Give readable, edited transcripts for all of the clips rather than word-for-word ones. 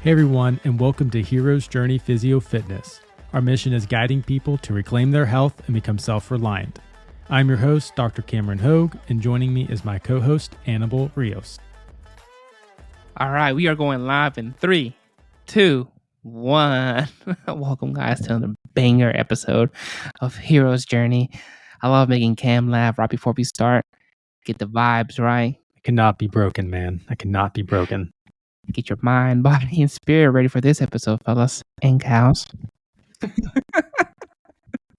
Hey everyone, and welcome to Hero's Journey Physio Fitness. Our mission is guiding people to reclaim their health and become self-reliant. I'm your host, Dr. Cameron Hogue, and joining me is my co-host, Annabelle Rios. All right, we are going live in 3, 2, 1. Welcome, guys, to another banger episode of Hero's Journey. I love making Cam laugh right before we start. Get the vibes right. I cannot be broken, man. I cannot be broken. Get your mind, body, and spirit ready for this episode, fellas and cows. Not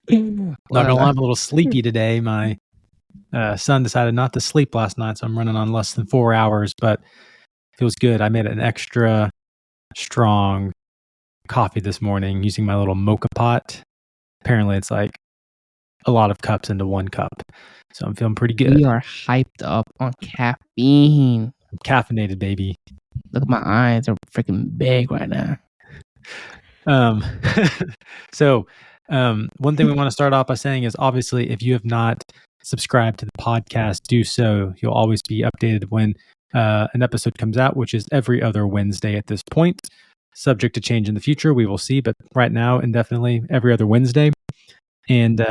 gonna lie, I'm a little sleepy today. My son decided not to sleep last night, so I'm running on less than 4 hours, but feels good. I made an extra strong coffee this morning using my little mocha pot. Apparently, it's like a lot of cups into one cup, so I'm feeling pretty good. We are hyped up on caffeine. I'm caffeinated, baby. Look at my eyes; they're freaking big right now. So one thing we want to start off by saying is, obviously, if you have not subscribed to the podcast, do so. You'll always be updated when an episode comes out, which is every other Wednesday at this point. Subject to change in the future, we will see. But right now, indefinitely, every other Wednesday. And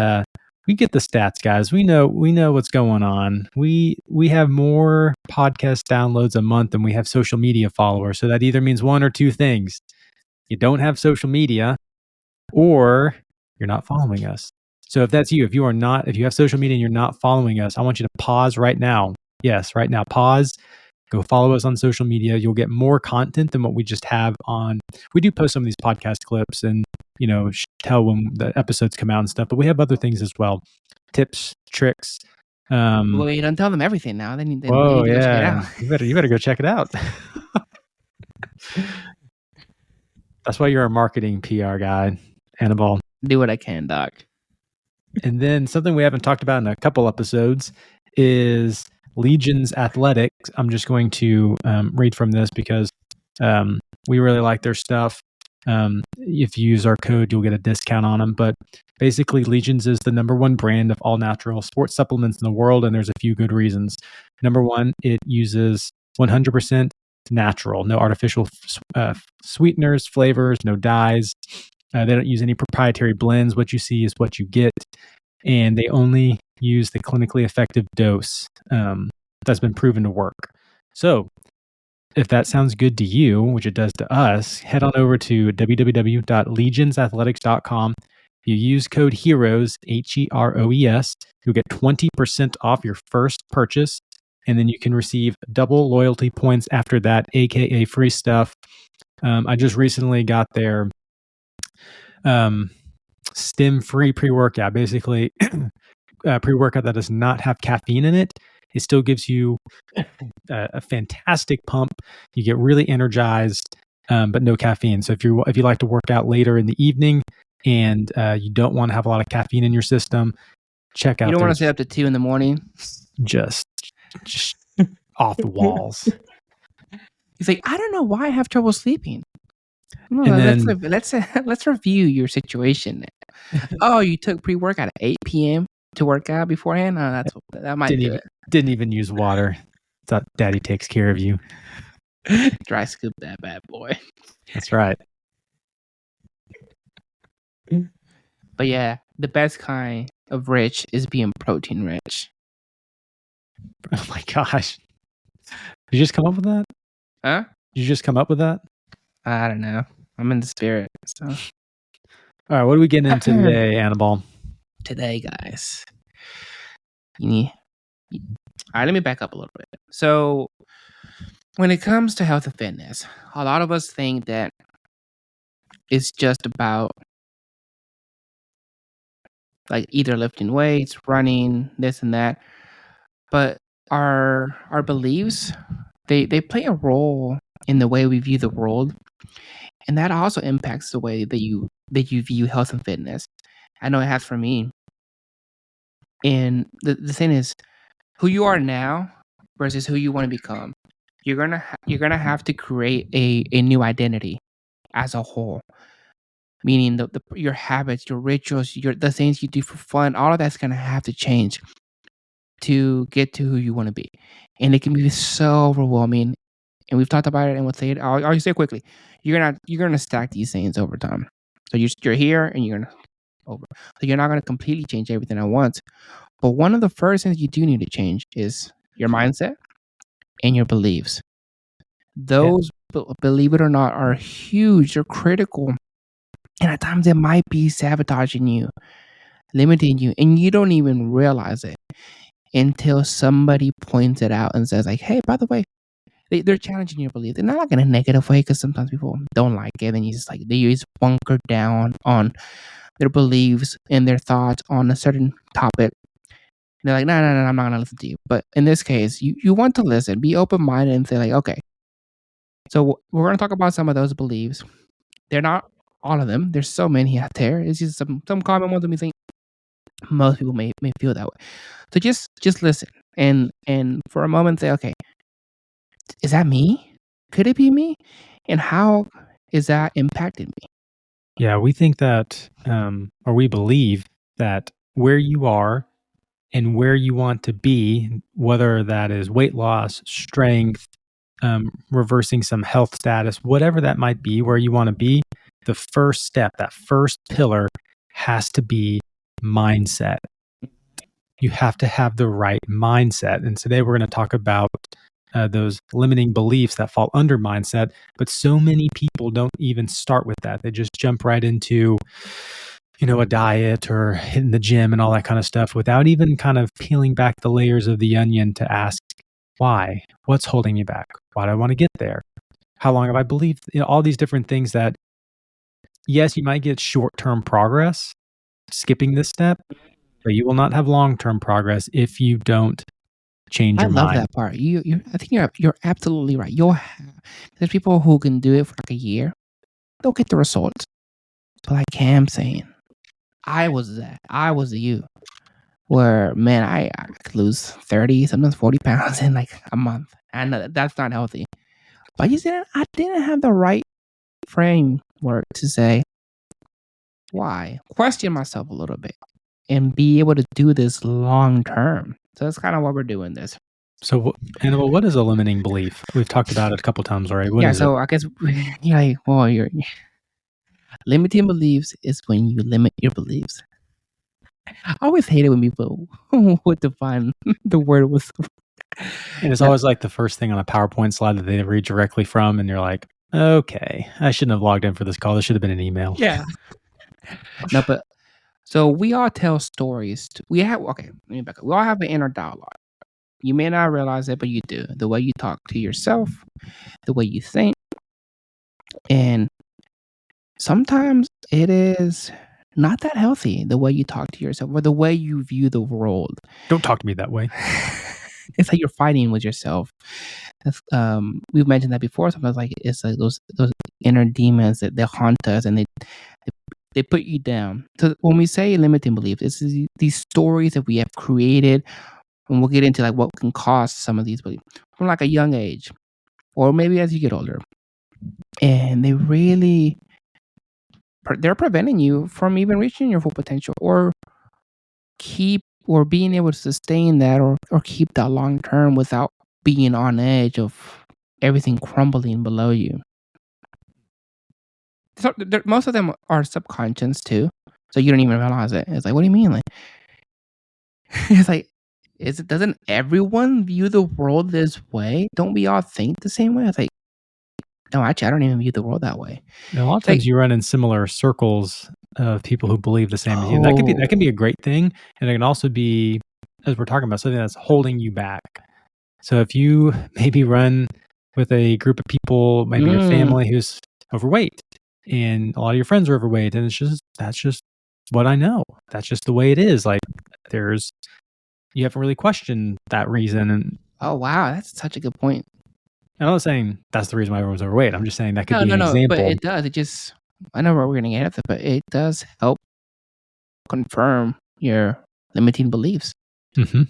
we get the stats, guys. We know what's going on. We have more podcast downloads a month than we have social media followers. So that either means one or two things. You don't have social media, or you're not following us. So if that's you, if you have social media and you're not following us, I want you to pause right now. Yes, right now, pause. Go follow us on social media. You'll get more content than what we just have on. We do post some of these podcast clips and, tell when the episodes come out and stuff, but we have other things as well. Tips, tricks. Well, you don't tell them everything now. They need to Whoa, go check it yeah. out. You better go check it out. That's why you're a marketing PR guy, Annabelle. Do what I can, Doc. And then something we haven't talked about in a couple episodes is Legion's Athletics. I'm just going to read from this because we really like their stuff. If you use our code, you'll get a discount on them. But basically, Legion's is the number one brand of all natural sports supplements in the world, and there's a few good reasons. Number one, it uses 100% natural, no artificial sweeteners, flavors, no dyes. They don't use any proprietary blends. What you see is what you get. And they only use the clinically effective dose that's been proven to work. So if that sounds good to you, which it does to us, head on over to www.legionsathletics.com. If you use code HEROES, HEROES, you'll get 20% off your first purchase. And then you can receive double loyalty points after that, aka free stuff. I just recently got their stim-free pre-workout. Basically, pre-workout that does not have caffeine in it. It still gives you a fantastic pump. You get really energized, but no caffeine. So if you like to work out later in the evening and you don't want to have a lot of caffeine in your system, check out. You don't want to stay up to 2 a.m. Just off the walls. He's like, I don't know why I have trouble sleeping. Let's review your situation. Oh, you took pre-workout at 8 p.m. to work out beforehand? That might do it. Didn't even use water. Thought Daddy takes care of you. Dry scoop that bad boy. That's right. But yeah, the best kind of rich is being protein rich. Oh my gosh. Did you just come up with that? Huh? Did you just come up with that? I don't know. I'm in the spirit. So. All right, what are we getting into today, Annabelle? Today, guys. All right, let me back up a little bit. So, when it comes to health and fitness, a lot of us think that it's just about like either lifting weights, running, this and that. But our beliefs, they play a role in the way we view the world. And that also impacts the way that you view health and fitness. I know it has for me. And the thing is, who you are now versus who you want to become, you're gonna have to create a new identity as a whole. Meaning your habits, your rituals, the things you do for fun, all of that's gonna have to change to get to who you want to be. And it can be so overwhelming and we've talked about it, and we'll say it. I'll say it quickly. You're gonna stack these things over time. So you're here, and you're gonna over. So you're not gonna completely change everything at once. But one of the first things you do need to change is your mindset and your beliefs. Yeah. Those, believe it or not, are huge. They're critical, and at times it might be sabotaging you, limiting you, and you don't even realize it until somebody points it out and says, like, "Hey, by the way." They're challenging your belief. They're not like in a negative way, because sometimes people don't like it, and you just like they just bunker down on their beliefs and their thoughts on a certain topic. They're like, no, no, no, I'm not gonna listen to you. But in this case, you want to listen, be open minded, and say like, okay, so we're gonna talk about some of those beliefs. They're not all of them. There's so many out there. It's just some common ones that we think most people may feel that way. So just listen, and for a moment say, okay, is that me? Could it be me? And how is that impacted me? Yeah, we think that, or we believe that where you are and where you want to be, whether that is weight loss, strength, reversing some health status, whatever that might be, where you want to be, the first step, that first pillar has to be mindset. You have to have the right mindset. And today we're going to talk about those limiting beliefs that fall under mindset. But so many people don't even start with that. They just jump right into, a diet or hitting the gym and all that kind of stuff without even kind of peeling back the layers of the onion to ask, why? What's holding me back? Why do I want to get there? How long have I believed? All these different things that, yes, you might get short-term progress skipping this step, but you will not have long-term progress if you don't change I your love mind. that part. I think you're absolutely right. There's people who can do it for like a year. They'll get the results. But like Cam saying, I was that. I was you. Where man, I could lose 30, sometimes 40 pounds in like a month, and that's not healthy. But I didn't have the right framework to say why. Question myself a little bit and be able to do this long term. So that's kind of what we're doing this. So, Annabelle, what is a limiting belief? We've talked about it a couple times already. What Yeah, is it? so I guess you're like, well, you're limiting beliefs is when you limit your beliefs. I always hate it when people would define the word with. And it's No, always like the first thing on a PowerPoint slide that they read directly from, and you're like, okay, I shouldn't have logged in for this call. This should have been an email. yeah. No, but so we all tell stories. We have okay. Let me back up. We all have an inner dialogue. You may not realize it, but you do. The way you talk to yourself, the way you think, and sometimes it is not that healthy. The way you talk to yourself or the way you view the world. Don't talk to me that way. It's like you're fighting with yourself. We've mentioned that before. Sometimes like it's like those inner demons that they haunt us, and they put you down. So when we say limiting beliefs, it's these stories that we have created, and we'll get into like what can cause some of these beliefs from like a young age, or maybe as you get older, and they're preventing you from even reaching your full potential, or being able to sustain that, or keep that long term without being on edge of everything crumbling below you. So most of them are subconscious too, so you don't even realize it. It's like, what do you mean? Like, it's like, doesn't everyone view the world this way? Don't we all think the same way? It's like, no, actually, I don't even view the world that way. And a lot of It's like, times you run in similar circles of people who believe the same as you. And that oh, can be a great thing, and it can also be, as we're talking about, something that's holding you back. So if you maybe run with a group of people, maybe your mm, family who's overweight, and a lot of your friends are overweight, and that's just what I know. That's just the way it is. Like you haven't really questioned that reason. And oh wow, that's such a good point. I'm not saying that's the reason why everyone's overweight. I'm just saying that could No, be no, an no, but example. it does. I know where we're gonna get at it, but it does help confirm your limiting beliefs. Hmm.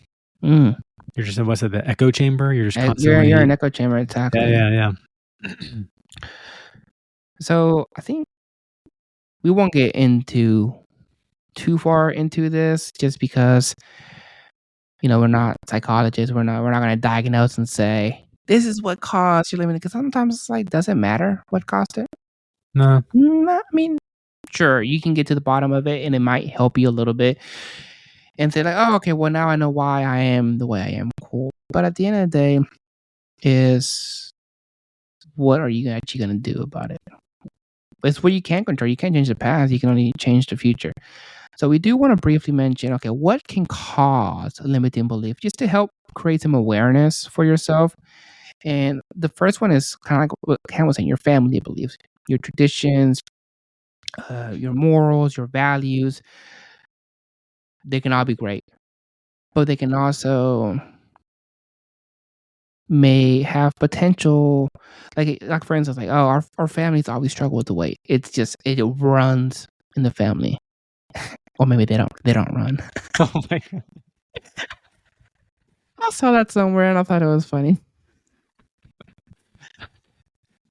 Mm. You're just in, what's it, the echo chamber? You're just You're constantly, an echo chamber, yeah, exactly. yeah, yeah. So I think we won't get into too far into this, just because we're not psychologists. We're not going to diagnose and say. this is what caused your limiting. Because sometimes it's like, does it matter what caused it? No. I mean, sure, you can get to the bottom of it, and it might help you a little bit, and say like, oh, okay, well now I know why I am the way I am. Cool. But at the end of the day, is what are you actually gonna do about it? It's what you can't control. You can't change the past. You can only change the future. So we do want to briefly mention, okay, what can cause a limiting belief, just to help create some awareness for yourself. And the first one is kind of like what Ken was saying, your family beliefs, your traditions, your morals, your values. They can all be great, but they can also may have potential, like for instance, like, oh, our families always struggle with the weight. It's just it runs in the family, or maybe they don't run. Oh my God. I saw that somewhere and I thought it was funny.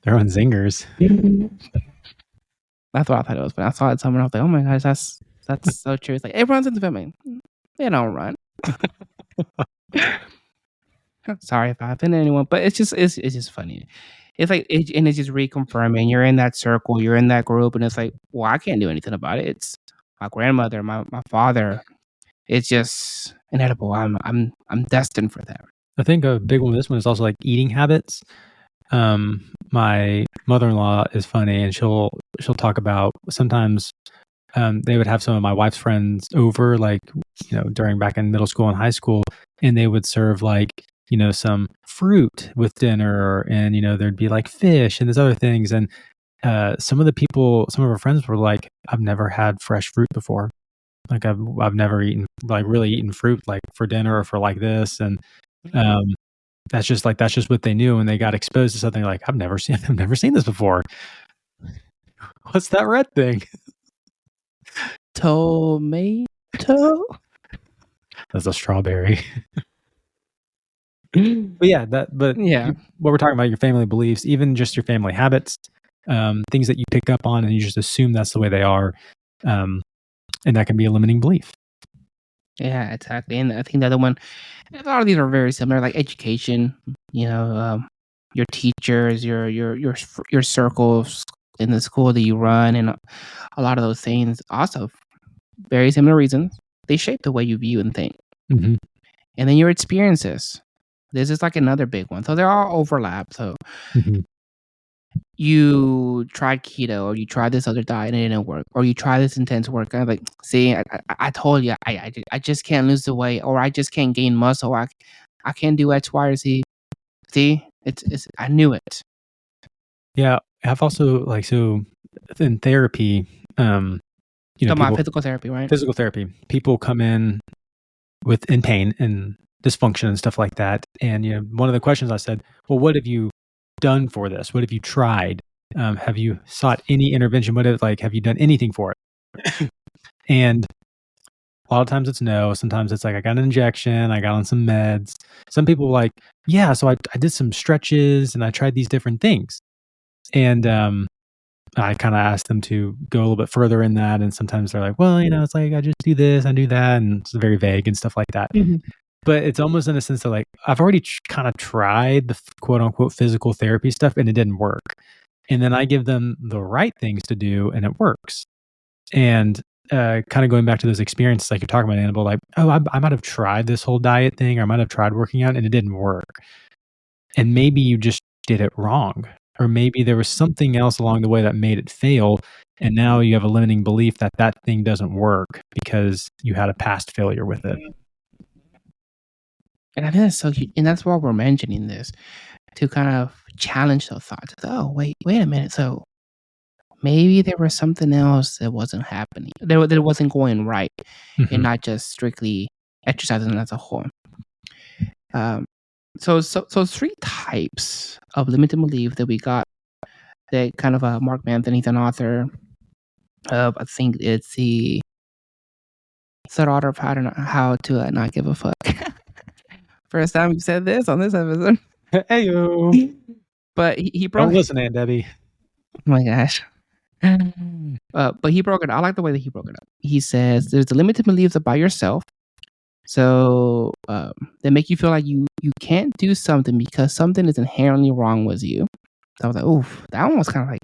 They're on zingers. That's what I thought it was funny. I saw it somewhere. I was like, oh my gosh, that's so true. It's like it runs in the family. They don't run. Sorry if I offended anyone, but it's just funny. It's like and it's just reconfirming you're in that circle, you're in that group, and it's like, well, I can't do anything about it. It's my grandmother, my father. It's just inedible. I'm destined for that. I think a big one with this one is also like eating habits. My mother-in-law is funny, and she'll talk about sometimes they would have some of my wife's friends over, like, during back in middle school and high school, and they would serve like, some fruit with dinner, and there'd be like fish and there's other things, and some of her friends were like, I've never had fresh fruit before. Like I've never really eaten fruit like for dinner or for like this, and that's just what they knew, and they got exposed to something like, I've never seen this before. What's that red thing? Tomato. That's a strawberry. But yeah, what we're talking about, your family beliefs, even just your family habits, things that you pick up on and you just assume that's the way they are, and that can be a limiting belief. Yeah, exactly. And I think the other one, a lot of these are very similar, like education. Your teachers, your circles in the school that you run, and a lot of those things also very similar reasons. They shape the way you view and think. Mm-hmm. And then your experiences. This is like another big one. So they're all overlap. So you tried keto, or you tried this other diet and it didn't work, or you try this intense work. I'm like, see, I told you, I just can't lose the weight, or I just can't gain muscle. I can't do X, Y, or Z. See, it's I knew it. Yeah, I've also in therapy, Talking about physical therapy, right? Physical therapy. People come in in pain and dysfunction and stuff like that. And one of the questions I said, well, what have you done for this? What have you tried? Have you sought any intervention? Have you done anything for it? And a lot of times it's no. Sometimes it's like, I got an injection, I got on some meds. Some people like, yeah, so I did some stretches and I tried these different things. And I kind of asked them to go a little bit further in that. And sometimes they're like, well, it's like, I just do this, I do that. And it's very vague and stuff like that. Mm-hmm. But it's almost in a sense of like, I've already kind of tried the quote unquote physical therapy stuff and it didn't work. And then I give them the right things to do and it works. And kind of going back to those experiences, like you're talking about, Annabelle, like, oh, I might have tried this whole diet thing, or I might have tried working out and it didn't work. And maybe you just did it wrong. Or maybe there was something else along the way that made it fail. And now you have a limiting belief that thing doesn't work because you had a past failure with it. And I think that's so huge. And that's why we're mentioning this, to kind of challenge those thoughts. Oh, wait a minute. So maybe there was something else that wasn't happening, that wasn't going right, and not just strictly exercising as a whole. So 3 types of limiting belief that we got, that kind of Mark Manthony's an author of, I think it's the third order pattern, how to not give a fuck. First time you said this on this episode. Heyo. But he broke. Don't listen, Aunt Debbie. Oh my gosh. But he broke it. I like the way that he broke it up. He says there's the limiting beliefs about yourself, So they make you feel like you can't do something because something is inherently wrong with you. So I was like, oof, that one was kind of like,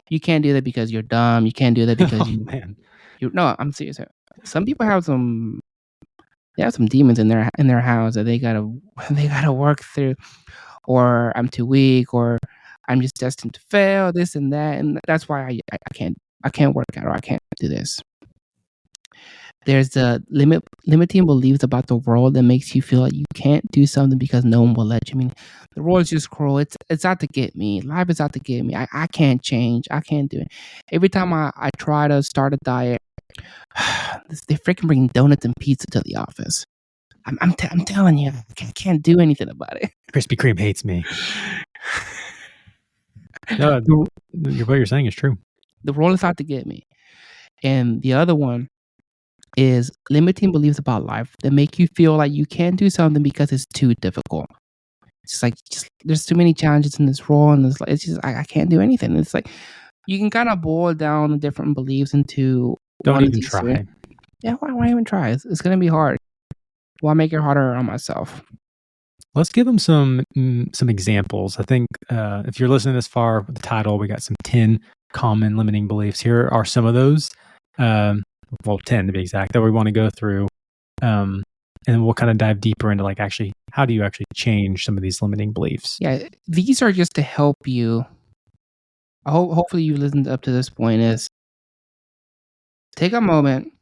you can't do that because you're dumb. You can't do that because Oh man. you. No, I'm serious. Some people have some demons in their house that they gotta they gotta work through, or I'm too weak, or I'm just destined to fail, this and that, and that's why I can't work out or I can't do this. There's the limiting beliefs about the world that makes you feel like you can't do something because no one will let you. I mean, the world is just cruel. It's out to get me. Life is out to get me. I can't change. I can't do it. Every time I try to start a diet, they freaking bring donuts and pizza to the office. I'm telling you, I can't do anything about it. Krispy Kreme hates me. No, what you're saying is true. The world is out to get me. And the other one is limiting beliefs about life that make you feel like you can't do something because it's too difficult. It's just like there's too many challenges in this role, and it's just I can't do anything. It's like you can kind of boil down the different beliefs into Don't one of even these try. three. Yeah, why even try? It's gonna be hard. Why make it harder on myself? Let's give them some examples. I think if you're listening this far with the title, we got some 10 common limiting beliefs. Here are some of those. Well, 10 to be exact, that we want to go through. And we'll kind of dive deeper into like actually how do you actually change some of these limiting beliefs. Yeah, these are just to help you. Hopefully you listened up to this point. Is take a moment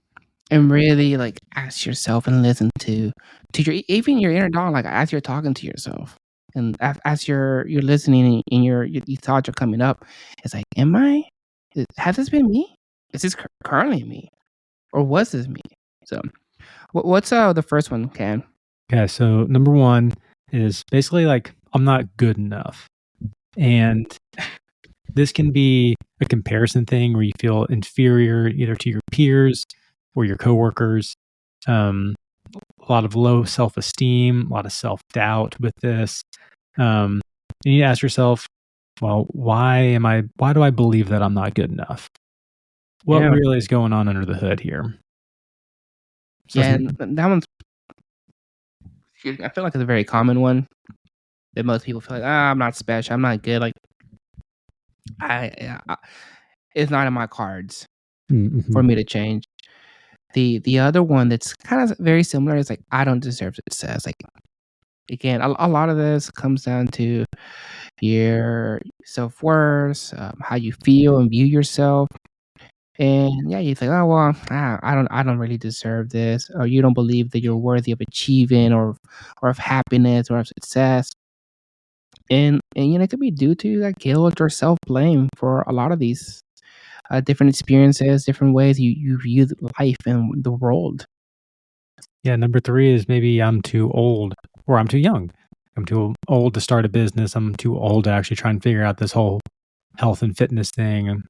and really like ask yourself and listen to your even your inner dog. Like as you're talking to yourself, and as you're listening and your thoughts are coming up, it's like, has this been me? Is this currently me, or was this me? So, what's the first one, Cam? Okay, so number one is basically like I'm not good enough, and this can be a comparison thing where you feel inferior either to your peers or your coworkers. A lot of low self-esteem, a lot of self-doubt with this. You need to ask yourself, well, why do I believe that I'm not good enough? What really is going on under the hood here? So yeah, and that one's, I feel like it's a very common one that most people feel like, I'm not special, I'm not good. Like, it's not in my cards for me to change. The other one that's kind of very similar is like, I don't deserve success. Like, again, a lot of this comes down to your self-worth, how you feel and view yourself. And yeah, you think, oh well, I don't really deserve this, or you don't believe that you're worthy of achieving or of happiness or of success. And it could be due to like guilt or self blame for a lot of these different experiences, different ways you view life and the world. Yeah, number 3 is maybe I'm too old or I'm too young. I'm too old to start a business. I'm too old to actually try and figure out this whole health and fitness thing,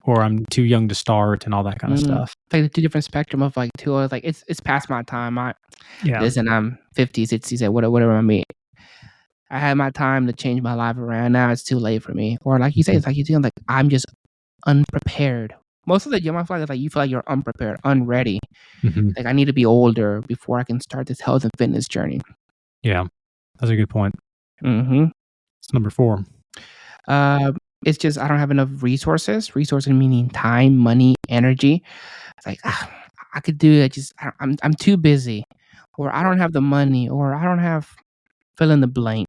or I'm too young to start and all that kind of stuff. Like the two different spectrum of like two. Like it's past my time. Yeah. Listen, I'm 50, 60s, whatever I mean. I had my time to change my life around. Now it's too late for me. Or like you say, it's like you feel like I'm just unprepared. Most of the time, I feel like you feel like you're unprepared, unready. Like I need to be older before I can start this health and fitness journey. Yeah, that's a good point. Mm-hmm. It's number 4. It's just I don't have enough resources. Resources meaning time, money, energy. It's like I could do it. I'm too busy, or I don't have the money, or I don't have fill in the blank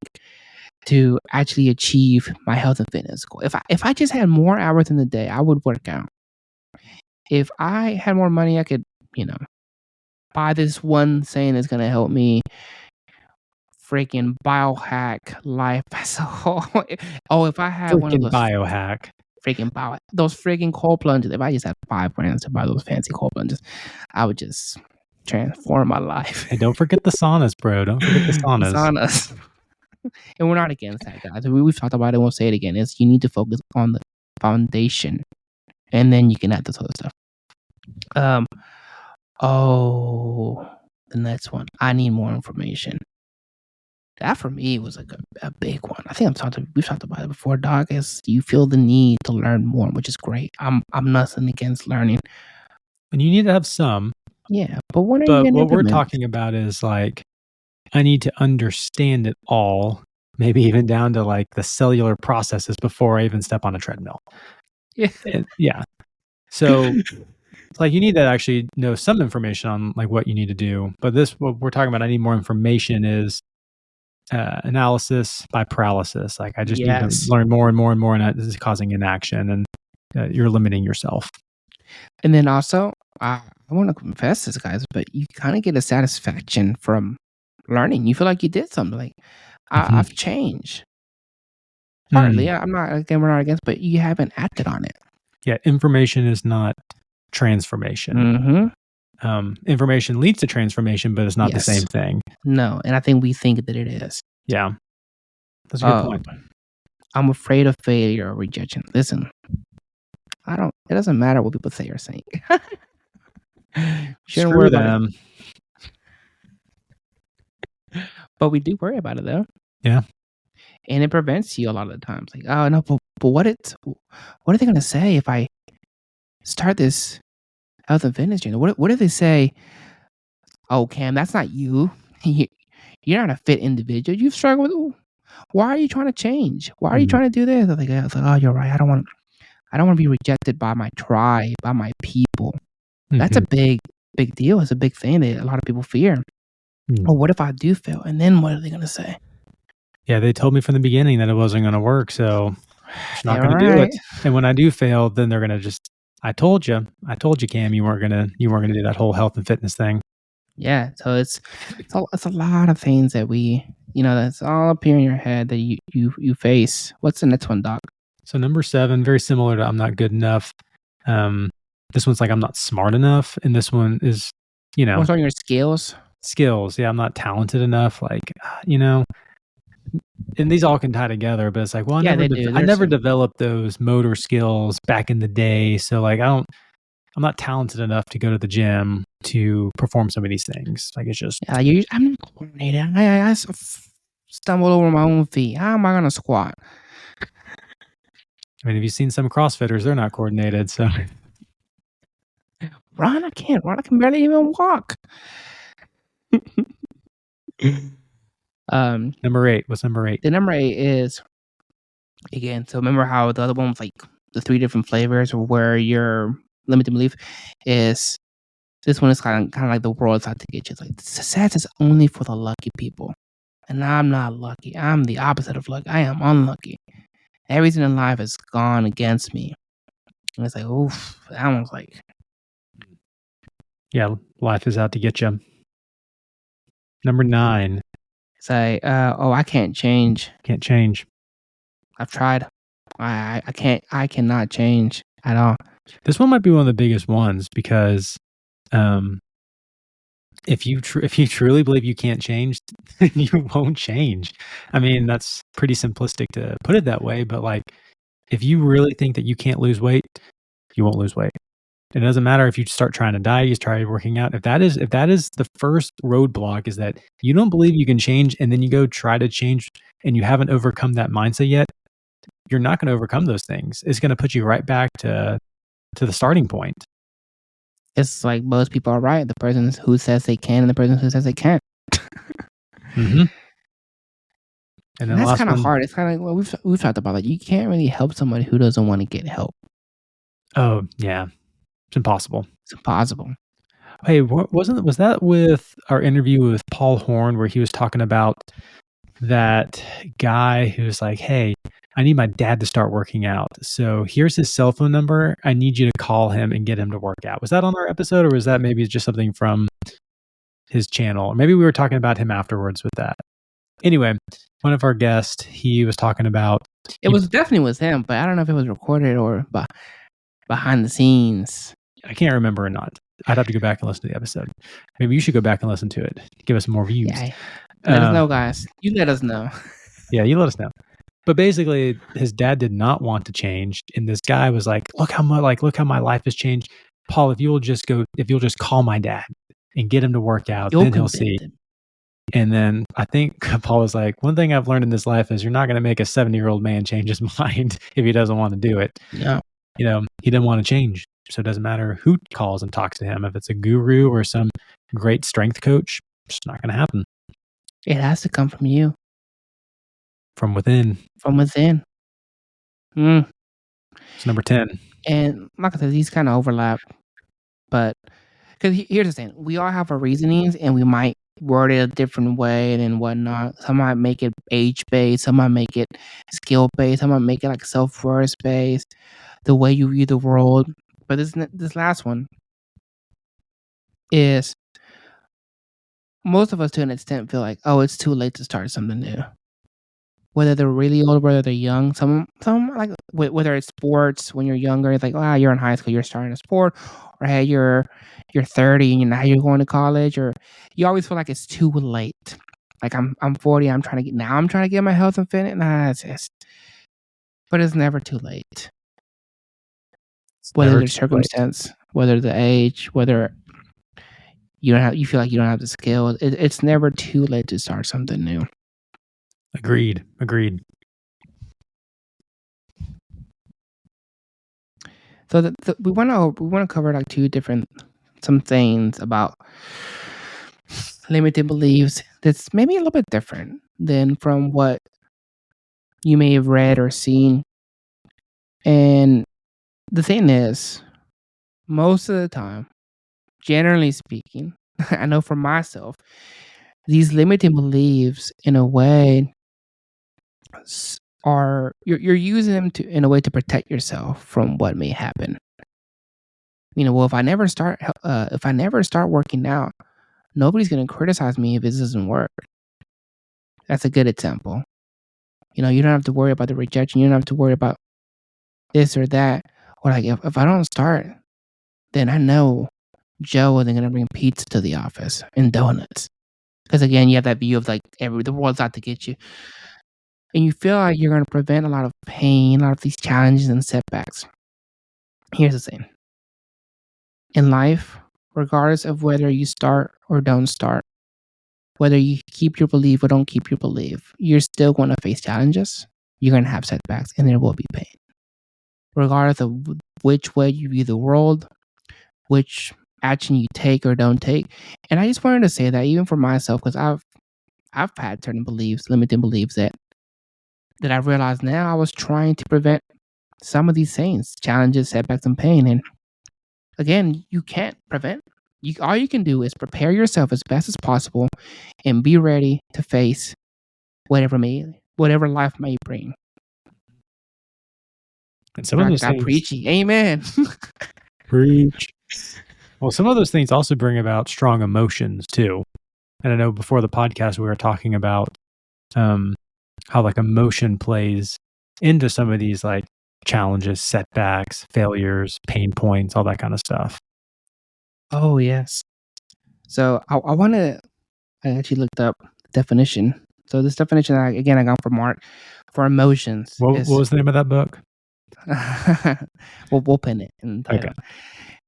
to actually achieve my health and fitness goal. If I just had more hours in the day, I would work out. If I had more money, I could, buy this one thing that's gonna help me freaking biohack life as a whole. Oh, if I had one of Freaking those biohack. those freaking cold plunges, if I just had 5 brands to buy those fancy cold plunges, I would just transform my life. Hey, don't forget the saunas, bro. Don't forget the saunas. Saunas. And we're not against that, guys. We've talked about it. We'll say it again. Is you need to focus on the foundation, and then you can add this other stuff. The next one. I need more information. That for me was like a big one. I think we've talked about it before, dog. Is you feel the need to learn more, which is great. I'm nothing against learning. And you need to have some, Yeah, but when are you But going to what we're implement? talking about is like, I need to understand it all, maybe even down to like the cellular processes before I even step on a treadmill. Yeah. Yeah. So it's like you need to actually know some information on like what you need to do. But this, what we're talking about, I need more information is analysis by paralysis. Like I just need to Yes. learn more and more and more, and that is causing inaction, and you're limiting yourself. And then also, I want to confess this, guys, but you kind of get a satisfaction from learning. You feel like you did something. Like I've changed. Partly, Mm. I'm not again. We're not against, but you haven't acted on it. Yeah, information is not transformation. Information leads to transformation, but it's not the Yes. same thing. No, and I think we think that it is. Yeah, that's a good point. I'm afraid of failure or rejection. Listen, it doesn't matter what people say or saying. Shouldn't worry Screw about it. them. But we do worry about it though. Yeah. And it prevents you a lot of the times. Like, oh no, but what are they gonna say if I start this health and fitness channel? What if they say, oh Cam, that's not you. You're not a fit individual. You've struggled with why are you trying to change? Why are you trying to do this? I was like, oh, you're right. I don't want to be rejected by my tribe, by my people. That's a big deal. It's a big thing that a lot of people fear. Oh, what if I do fail? And then what are they going to say? Yeah, they told me from the beginning that it wasn't going to work, so I'm not going to do it. And when I do fail, then they're going to just, I told you, Cam, you weren't going to do that whole health and fitness thing. Yeah, so it's a lot of things that that's all up here in your head that you face. What's the next one, Doc? So number 7, very similar to I'm not good enough. This one's like I'm not smart enough, and this one is, what's on your skills? Skills, yeah, I'm not talented enough. Like, and these all can tie together, but it's like, well, I never developed those motor skills back in the day, so like I'm not talented enough to go to the gym to perform some of these things. Like it's just, I'm not coordinated. I stumbled over my own feet. How am I gonna squat? I mean, have you seen some CrossFitters? They're not coordinated. So Ron, I can't. Ron, I can barely even walk. Number 8. What's number 8? The number 8 is, again, so remember how the other one was like the 3 different flavors or where your limited belief is. This one is kind of like the world's out to get you. It's like success is only for the lucky people. And I'm not lucky. I'm the opposite of lucky. I am unlucky. Everything in life has gone against me. And it's like, oof, that one's like, yeah, life is out to get you. Number 9. It's like, I can't change. Can't change. I've tried. I cannot change at all. This one might be one of the biggest ones because if you truly believe you can't change, you won't change. I mean, that's pretty simplistic to put it that way, but like if you really think that you can't lose weight, you won't lose weight. It doesn't matter if you start trying to diet, you try working out. If that is the first roadblock, is that you don't believe you can change, and then you go try to change and you haven't overcome that mindset yet, you're not going to overcome those things. It's going to put you right back to the starting point. It's like most people are right. The person who says they can and the person who says they can't. And then that's kind of hard. It's kind of like we've talked about. Like you can't really help somebody who doesn't want to get help. Oh yeah, it's impossible. It's impossible. Hey, was that with our interview with Paul Horn where he was talking about that guy who's like, hey, I need my dad to start working out. So here's his cell phone number. I need you to call him and get him to work out. Was that on our episode, or was that maybe just something from his channel? Or maybe we were talking about him afterwards with that. Anyway, one of our guests, he was talking about... It was definitely with him, but I don't know if it was recorded or behind the scenes. I can't remember or not. I'd have to go back and listen to the episode. Maybe you should go back and listen to it. Give us more views. Yeah. Let us know, guys. You let us know. Yeah, you let us know. But basically, his dad did not want to change, and this guy was like, look how my life has changed. Paul, if you'll just call my dad and get him to work out, then he'll see. And then I think Paul was like, one thing I've learned in this life is you're not going to make a 70-year-old man change his mind if he doesn't want to do it. No. He didn't want to change. So it doesn't matter who calls and talks to him. If it's a guru or some great strength coach, it's just not going to happen. It has to come from you, From within. from within. It's number 10. And like I said, these kind of overlap, but because here's the thing: we all have our reasonings, and we might word it a different way and whatnot. Some might make it age based, some might make it skill based, some might make it like self worth based, the way you view the world. But this last one is most of us to an extent feel like, oh, it's too late to start something new. Whether they're really old, whether they're young, some like whether it's sports when you're younger, it's like, wow, you're in high school, you're starting a sport, or hey, you're 30 and now you're going to college, or you always feel like it's too late. Like I'm 40, I'm trying to get my health and fitness. But it's never too late. Whether the circumstance, whether the age, whether you feel like you don't have the skill, it's never too late to start something new. Agreed. So we want to cover like some things about limiting beliefs that's maybe a little bit different than from what you may have read or seen. And the thing is, most of the time, generally speaking, I know for myself, these limiting beliefs in a way are you're using them in a way to protect yourself from what may happen. Well, if I never start working out, nobody's going to criticize me if this doesn't work. That's a good example. You don't have to worry about the rejection. You don't have to worry about this or that. Or like if I don't start, then I know Joe isn't going to bring pizza to the office and donuts. Because again, you have that view of like the world's out to get you. And you feel like you're going to prevent a lot of pain, a lot of these challenges and setbacks. Here's the thing. In life, regardless of whether you start or don't start, whether you keep your belief or don't keep your belief, you're still going to face challenges. You're going to have setbacks and there will be pain. Regardless of which way you view the world, which action you take or don't take. And I just wanted to say that even for myself, because I've had certain beliefs, limiting beliefs that I realize now I was trying to prevent some of these things, challenges, setbacks, and pain. And again, you can't prevent. All you can do is prepare yourself as best as possible and be ready to face whatever life may bring. And some of those things, preachy. Amen. Preach. Well, some of those things also bring about strong emotions too. And I know before the podcast we were talking about how like emotion plays into some of these like challenges, setbacks, failures, pain points, all that kind of stuff. Oh, yes. So I actually looked up the definition. So this definition, I got from Mark for emotions. What was the name of that book? We'll pin it in the title.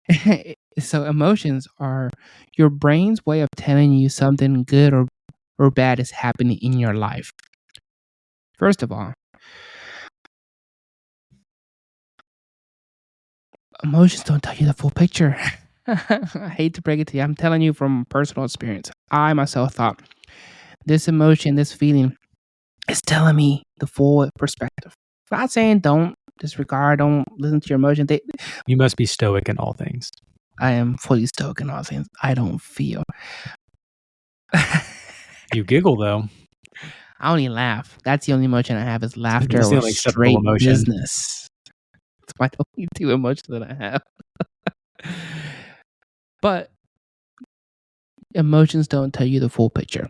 Okay. So emotions are your brain's way of telling you something good or bad is happening in your life. First of all, emotions don't tell you the full picture. I hate to break it to you. I'm telling you from personal experience. I myself thought this emotion, this feeling is telling me the full perspective. I'm not saying don't disregard, don't listen to your emotions. You must be stoic in all things. I am fully stoic in all things. I don't feel. You giggle though. I only laugh. That's the only emotion I have is laughter or like straight business. It's my only two emotions that I have. But emotions don't tell you the full picture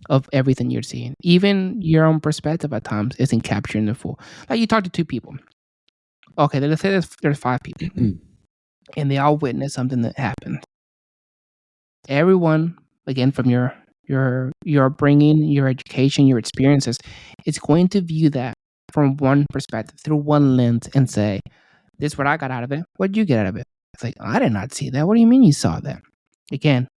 of everything you're seeing. Even your own perspective at times isn't capturing the full. Like you talk to two people. Okay, let's say there's 5 people. And they all witness something that happened. Everyone, again, from your bringing, your education, your experiences, is going to view that from one perspective, through one lens, and say, this is what I got out of it. What did you get out of it? It's like, I did not see that. What do you mean you saw that? Again,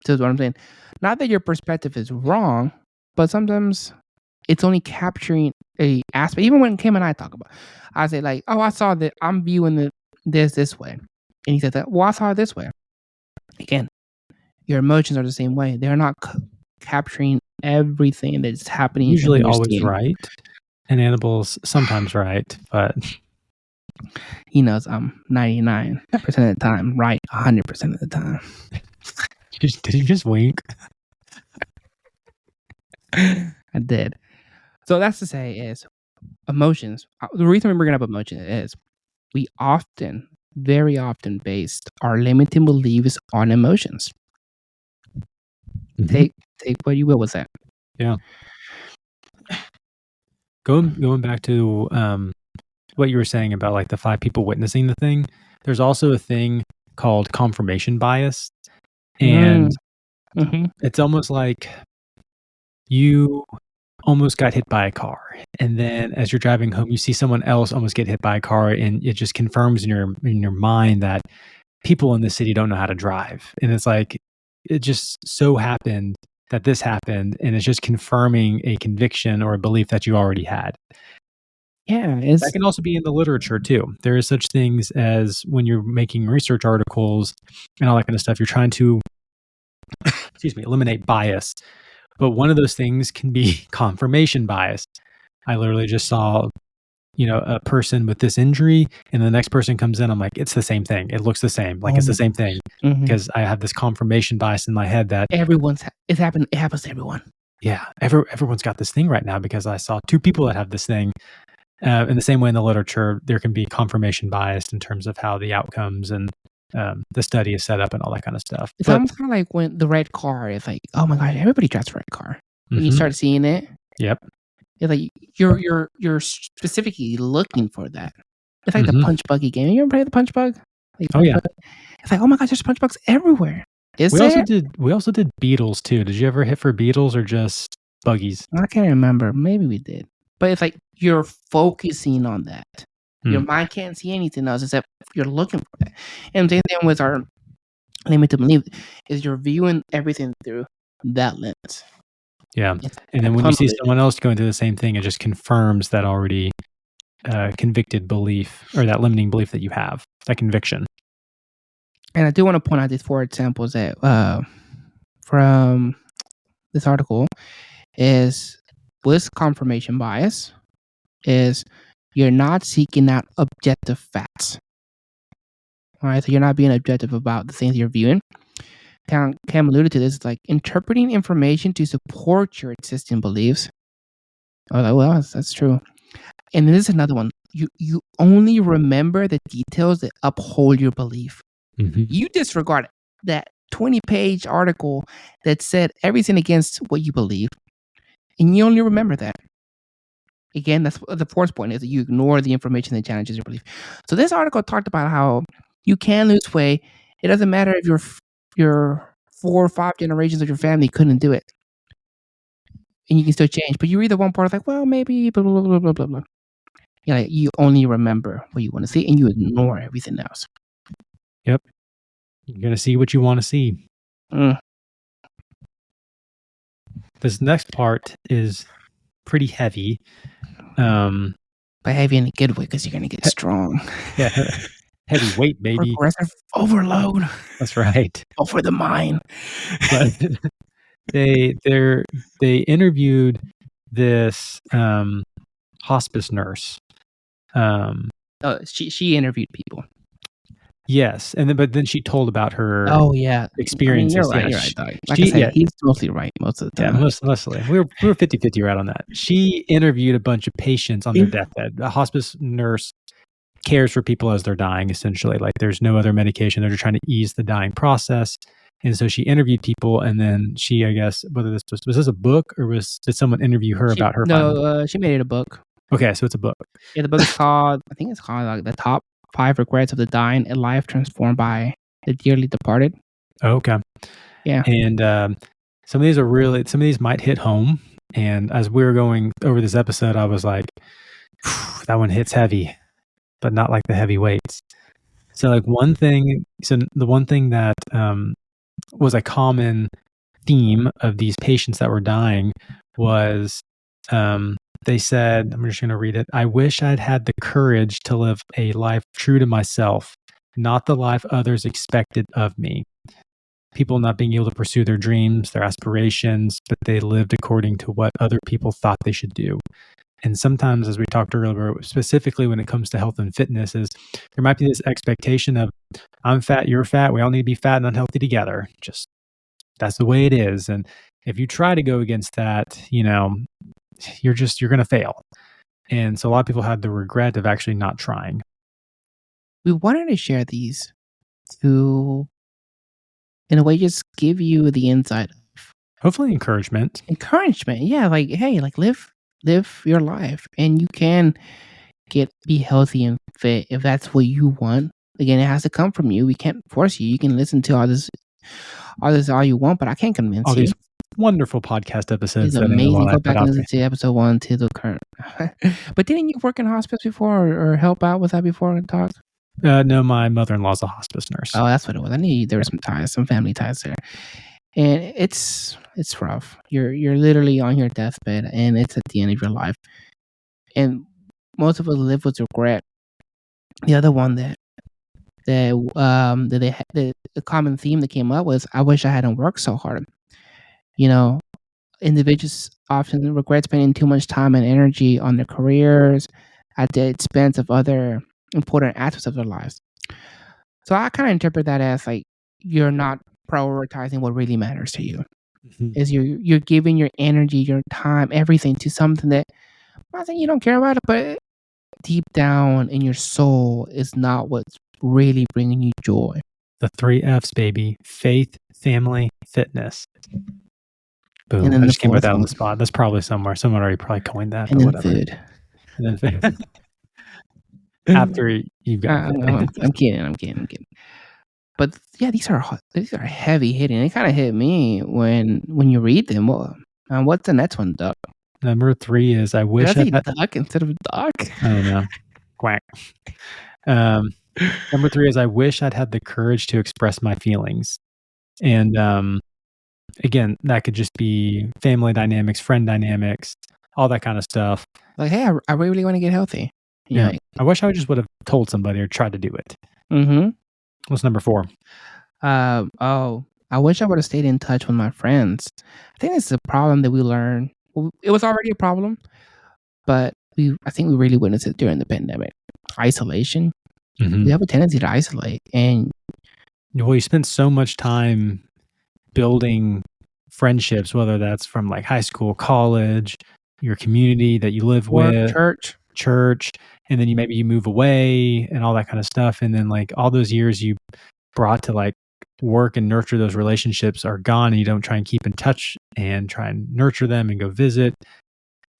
this is what I'm saying. Not that your perspective is wrong, but sometimes it's only capturing a aspect. Even when Kim and I talk about it, I say like, oh, I saw that. I'm viewing this way. And he said that, well, I saw it this way. Again, your emotions are the same way. They're not capturing everything that's happening. Usually in your always scene. right. And Annabelle's sometimes right, but He knows I'm 99% of the time right, 100% of the time. did you just wink? I did. So that's to say is emotions. The reason we're bringing up emotion is we often, very often, based our limiting beliefs on emotions. Mhm. Take what you will with that. Yeah. Going back to what you were saying about like the 5 people witnessing the thing, there's also a thing called confirmation bias. And it's almost like you almost got hit by a car. And then as you're driving home, you see someone else almost get hit by a car, and it just confirms in your mind that people in the city don't know how to drive. And it's like it just so happened that this happened, and it's just confirming a conviction or a belief that you already had. Yeah, That can also be in the literature too. There is such things as when you're making research articles and all that kind of stuff, you're trying to, eliminate bias. But one of those things can be confirmation bias. I literally just saw, a person with this injury, and the next person comes in. I'm like, it's the same thing. It looks the same. Like it's the same thing because I have this confirmation bias in my head that it happens to everyone. Yeah, everyone's got this thing right now because I saw 2 people that have this thing. In the same way in the literature, there can be confirmation bias in terms of how the outcomes and the study is set up and all that kind of stuff. It's almost kind of like when the red car is like, oh my gosh, everybody drives a red car. When you start seeing it, Yep. It's like you're specifically looking for that. It's like the punch buggy game. You ever play the punch bug? Like, Oh yeah. It's like, oh my gosh, there's punch bugs everywhere. We also did beetles too. Did you ever hit for beetles or just buggies? I can't remember. Maybe we did. But it's like you're focusing on that. Your mind can't see anything else except you're looking for that. And the same thing with our limited belief is you're viewing everything through that lens. Yeah. And then when you see someone else going through the same thing, it just confirms that already convicted belief or that limiting belief that you have, that conviction. And I do want to point out these 4 examples that from this article is with confirmation bias is you're not seeking out objective facts. All right, so you're not being objective about the things you're viewing. Cam alluded to this, like interpreting information to support your existing beliefs. Oh, like, well, that's true. And this is another one. You only remember the details that uphold your belief. You disregard that 20-page article that said everything against what you believe, and you only remember that. Again, that's the 4th point is that you ignore the information that challenges your belief. So this article talked about how you can lose weight. It doesn't matter if your 4 or 5 generations of your family couldn't do it, and you can still change. But you read the one part, like, well, maybe blah blah blah blah blah blah. Like, you only remember what you want to see, and you ignore everything else. Yep. You're gonna see what you want to see. This next part is pretty heavy. But heavy in a good way because you're gonna get strong. Yeah, heavy weight, baby. Progressive overload. That's right. For the mind. But they interviewed this hospice nurse. She interviewed people. Yes, and but then she told about her experiences. I mean, you're right. Like I said, he's mostly right most of the time. Yeah, mostly. We were 50-50 right on that. She interviewed a bunch of patients on their deathbed. A hospice nurse cares for people as they're dying, essentially. Like there's no other medication. They're just trying to ease the dying process. And so she interviewed people, and then she, I guess, whether this was this a book or did someone interview her about her? No, she made it a book. Okay, so it's a book. Yeah, the book is called, I think it's called like The Top 5 Regrets of the Dying: A Life Transformed by the Dearly Departed. Okay. Yeah. And some of these might hit home. And as we were going over this episode, I was like, that one hits heavy, but not like the heavy weights. So like the one thing that was a common theme of these patients that were dying was They said, I'm just going to read it. I wish I'd had the courage to live a life true to myself, not the life others expected of me. People not being able to pursue their dreams, their aspirations, but they lived according to what other people thought they should do. And sometimes, as we talked earlier, specifically when it comes to health and fitness, is there might be this expectation of I'm fat, you're fat, we all need to be fat and unhealthy together. Just that's the way it is. And if you try to go against that, you're going to fail. And so a lot of people had the regret of actually not trying. We wanted to share these to, in a way, just give you the insight. Hopefully encouragement. Yeah, like, hey, like live your life, and you can be healthy and fit if that's what you want. Again, it has to come from you. We can't force you. You can listen to all this all you want, but I can't convince All you. these wonderful podcast episodes. It's amazing. Go back and listen to episode 1 to the current. But didn't you work in hospice before or help out with that before and talk? No, my mother-in-law's a hospice nurse. Oh, that's what it was. I knew there were some ties, some family ties there. And it's rough. You're literally on your deathbed, and it's at the end of your life. And most of us live with regret. The other one that they had, the common theme that came up was, I wish I hadn't worked so hard. Individuals often regret spending too much time and energy on their careers at the expense of other important aspects of their lives. So I kind of interpret that as like you're not prioritizing what really matters to you. Mm-hmm. Is you're giving your energy, your time, everything to something that I'm not saying you don't care about it, but deep down in your soul is not what's really bringing you joy. The 3 F's, baby: faith, family, fitness. Boom! I just came with that on the spot. That's probably somewhere. Someone already probably coined that. And but then whatever. food. And then food. After you've got. I'm kidding. But yeah, these are heavy hitting. They kind of hit me when you read them. What's the next one, Duck? Number 3 is I wish I had duck instead of duck. I don't know. Quack. Number 3 is I wish I'd had the courage to express my feelings. And again, that could just be family dynamics, friend dynamics, all that kind of stuff. Like, hey, I really want to get healthy. Yeah. I wish I just would have told somebody or tried to do it. Mm-hmm. What's number 4? I wish I would have stayed in touch with my friends. I think it's a problem that we learn. Well, it was already a problem, but I think we really witnessed it during the pandemic. Isolation. Mm-hmm. We have a tendency to isolate, and you spend so much time building friendships, whether that's from like high school, college, your community that you live with, church, and then you move away and all that kind of stuff. And then like all those years you brought to like work and nurture those relationships are gone, and you don't try and keep in touch and try and nurture them and go visit.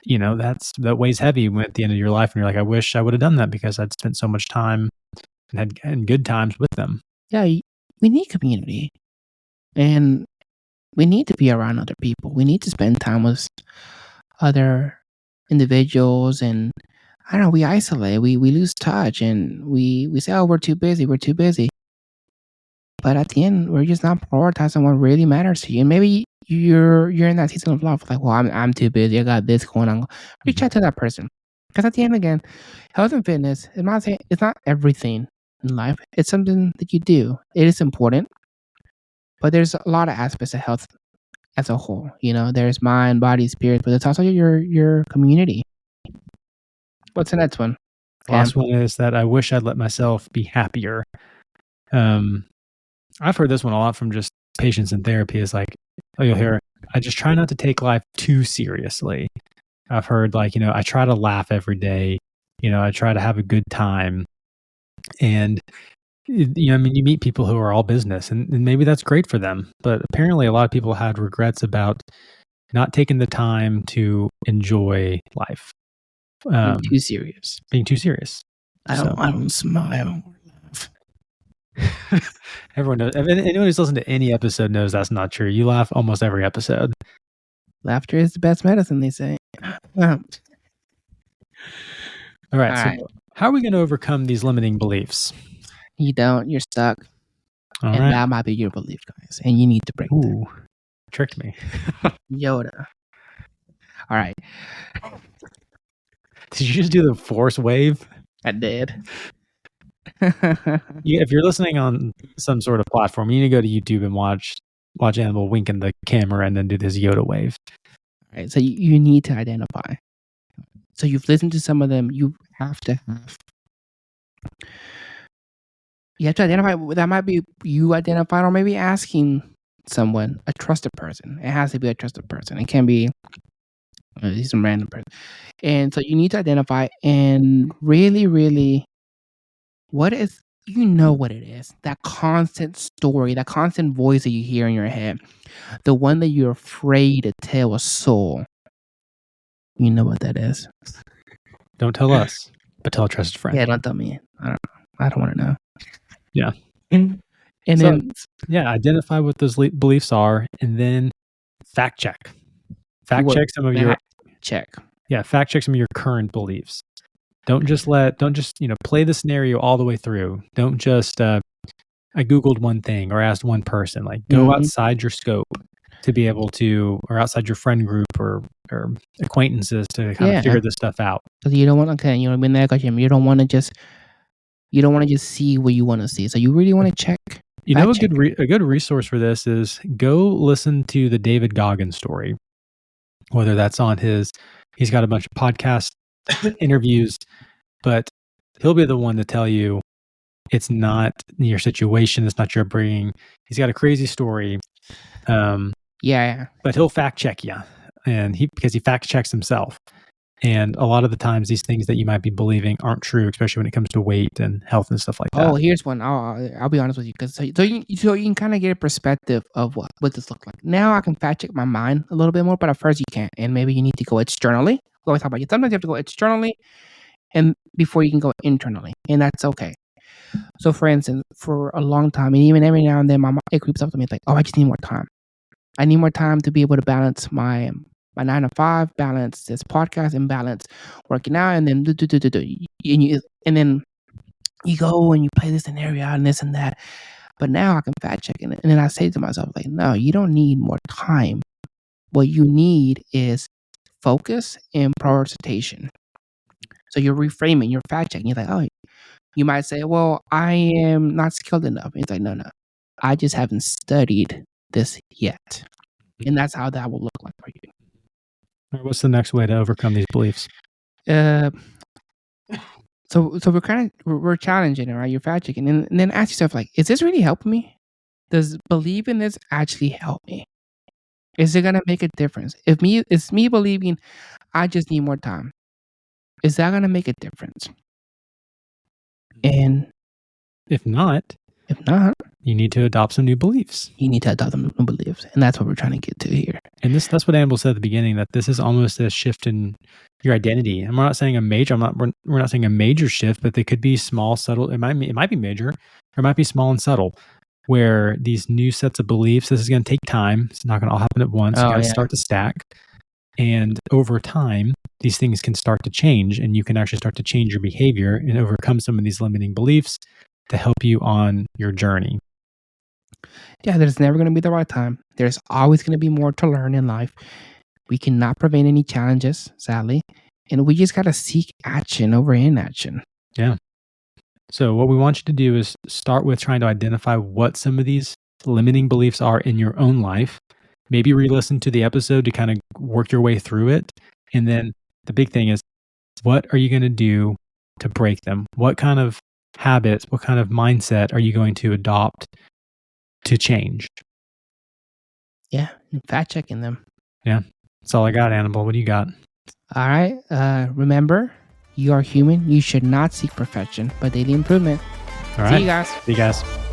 That weighs heavy at the end of your life. And you're like, I wish I would have done that because I'd spent so much time and had good times with them. Yeah. We need community, and we need to be around other people. We need to spend time with other individuals, and I don't know, we isolate, we lose touch, and we say, oh, we're too busy. But at the end, we're just not prioritizing what really matters to you. And maybe you're in that season of life, like, well, I'm too busy. I got this going on. Reach out to that person, because at the end, again, health and fitness. I'm not saying it's not everything in life. It's something that you do. It is important, but there's a lot of aspects of health as a whole. There's mind, body, spirit, but it's also your community. What's the next one? The last one is that I wish I'd let myself be happier. I've heard this one a lot from just patients in therapy. Is like, you'll hear, I just try not to take life too seriously. I've heard like, I try to laugh every day. I try to have a good time. And, you meet people who are all business, and maybe that's great for them. But apparently a lot of people had regrets about not taking the time to enjoy life. Being too serious. I don't smile or laugh. Everyone knows. Anyone who's listened to any episode knows that's not true. You laugh almost every episode. Laughter is the best medicine, they say. All right. How are we going to overcome these limiting beliefs? You don't. You're stuck. All and right. that might be your belief, guys. And you need to break that. Tricked me. Yoda. All right. Did you just do the force wave? I did. If you're listening on some sort of platform, you need to go to YouTube and watch Animal wink in the camera and then do this Yoda wave. All right, so you need to identify. So you've listened to some of them. You have to identify. That might be you identified, or maybe asking someone, a trusted person. It has to be a trusted person. It can't be some random person. And so you need to identify and really, really, what is, what it is. That constant story, that constant voice that you hear in your head, the one that you're afraid to tell a soul. You know what that is. Don't tell us, but tell a trusted friend. Yeah, don't tell me. I don't want to know. Yeah. And so, then, identify what those beliefs are, and then fact check. Fact check some of your current beliefs. Don't just play the scenario all the way through. Don't just I Googled one thing or asked one person. Like, go outside your scope to be able to, or outside your friend group or acquaintances to kind of figure this stuff out. Because you don't want to, you don't want to just see what you want to see. So you really want to check. A good resource for this is go listen to the David Goggins story. Whether that's on he's got a bunch of podcast interviews, but he'll be the one to tell you it's not your situation, it's not your upbringing. He's got a crazy story. But he'll fact check you, and because he fact checks himself. And a lot of the times, these things that you might be believing aren't true, especially when it comes to weight and health and stuff like that. Oh, here's one. I'll be honest with you, because so you can kind of get a perspective of what this looks like. Now I can fact check my mind a little bit more, but at first you can't, and maybe you need to go externally. We always talk about it. Sometimes you have to go externally, and before you can go internally, and that's okay. So, for instance, for a long time, and even every now and then, it creeps up to me. It's like, oh, I just need more time. I need more time to be able to balance my 9 to 5, balance this podcast, and balance working out, and then and then you go and you play this scenario out and this and that. But now I can fact check it, and then I say to myself, like, no, you don't need more time. What you need is focus and prioritization. So you're reframing, you're fact checking. You're like, oh, you might say, well, I am not skilled enough. It's like, no, I just haven't studied this yet. And that's how that will look like for you. What's the next way to overcome these beliefs? So we're challenging it, right? You're fact checking, and then ask yourself, like, is this really helping me? Does believing this actually help me? Is it gonna make a difference? It's me believing I just need more time. Is that gonna make a difference? And if not, you need to adopt some new beliefs. And that's what we're trying to get to here. And that's what Annabelle said at the beginning, that this is almost a shift in your identity. And we're not saying we're not saying a major shift, but they could be small, subtle. It might be major, or it might be small and subtle, where these new sets of beliefs, this is going to take time. It's not going to all happen at once. You got to start to stack. And over time, these things can start to change, and you can actually start to change your behavior and overcome some of these limiting beliefs to help you on your journey. Yeah, there's never going to be the right time. There's always going to be more to learn in life. We cannot prevent any challenges, sadly. And we just got to seek action over inaction. Yeah. So what we want you to do is start with trying to identify what some of these limiting beliefs are in your own life. Maybe re-listen to the episode to kind of work your way through it. And then the big thing is, what are you going to do to break them? What kind of habits, what kind of mindset are you going to adopt to change? Yeah, fact checking them. Yeah, that's all I got, Annabelle. What do you got? All right. Remember, you are human. You should not seek perfection, but daily improvement. All right. See you guys. See you guys.